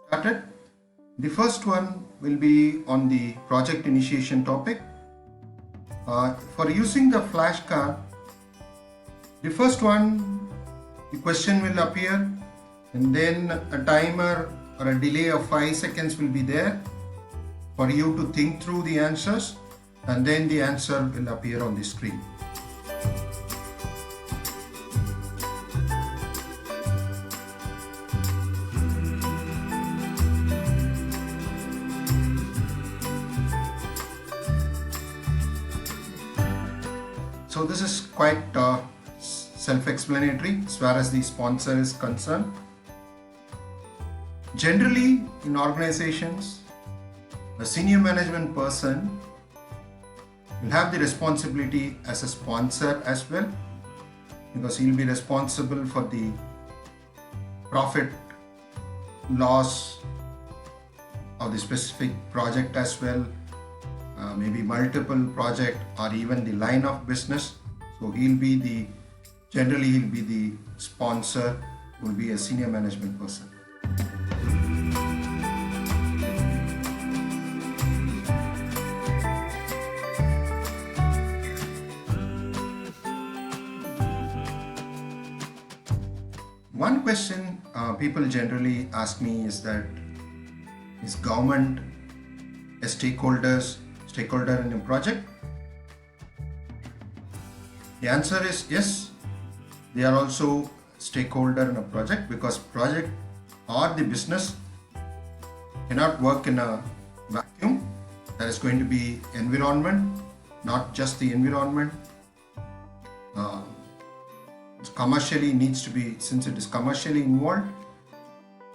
Started. The first one will be on the project initiation topic. For using the flashcard, the first one, the question will appear, and then a timer or a delay of 5 seconds will be there for you to think through the answers, and then the answer will appear on the screen. So this is quite self-explanatory as far as the sponsor is concerned. Generally, in organizations, a senior management person will have the responsibility as a sponsor as well, because he will be responsible for the profit loss of the specific project as well, maybe multiple project or even the line of business. So generally he'll be the sponsor, will be a senior management person. One question people generally ask me is that, is government a stakeholder in a project? The answer is yes, they are also stakeholder in a project, because project or the business cannot work in a vacuum. There is going to be environment, not just the environment. Commercially needs to be, since it is commercially involved,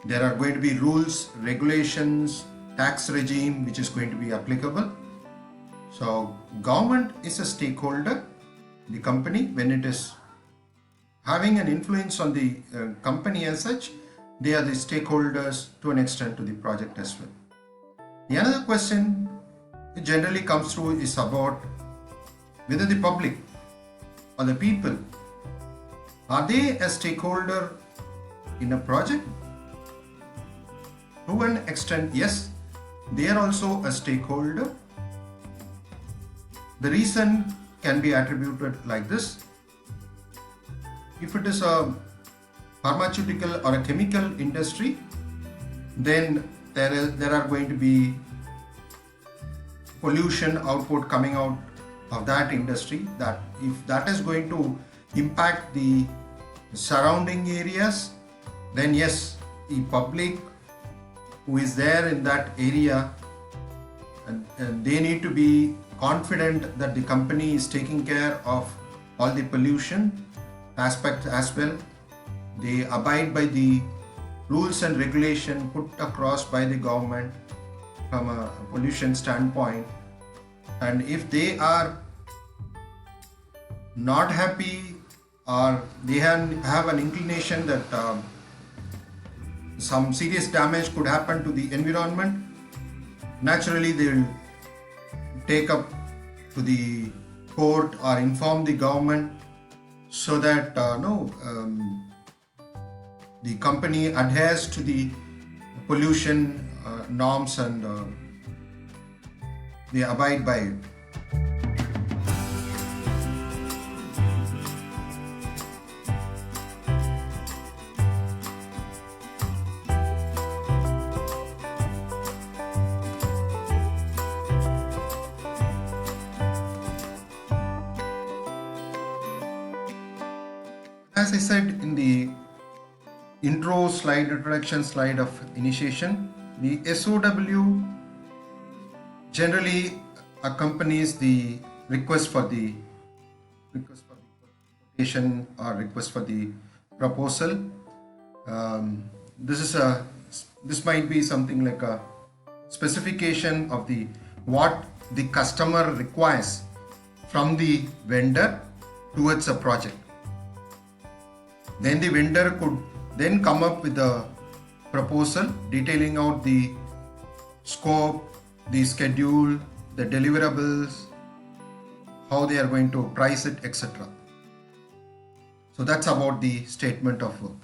there are going to be rules, regulations, tax regime which is going to be applicable. So government is a stakeholder. The company, when it is having an influence on the company as such, they are the stakeholders to an extent to the project as well. The another question it generally comes through is about whether the public or the people, are they a stakeholder in a project? To an extent, yes, they are also a stakeholder. The reason can be attributed like this. If it is a pharmaceutical or a chemical industry, then there are going to be pollution output coming out of that industry, that if that is going to impact the surrounding areas, then yes, the public who is there in that area, and they need to be confident that the company is taking care of all the pollution aspect as well. They abide by the rules and regulation put across by the government from a pollution standpoint. And if they are not happy, or they have an inclination that some serious damage could happen to the environment, naturally they will take up to the court or inform the government, so that the company adheres to the pollution norms and they abide by it. As I said in the introduction slide of initiation, the SOW generally accompanies the request for the quotation or request for the proposal. This might be something like a specification of what the customer requires from the vendor towards a project. Then the vendor could then come up with a proposal detailing out the scope, the schedule, the deliverables, how they are going to price it, etc. So that's about the statement of work.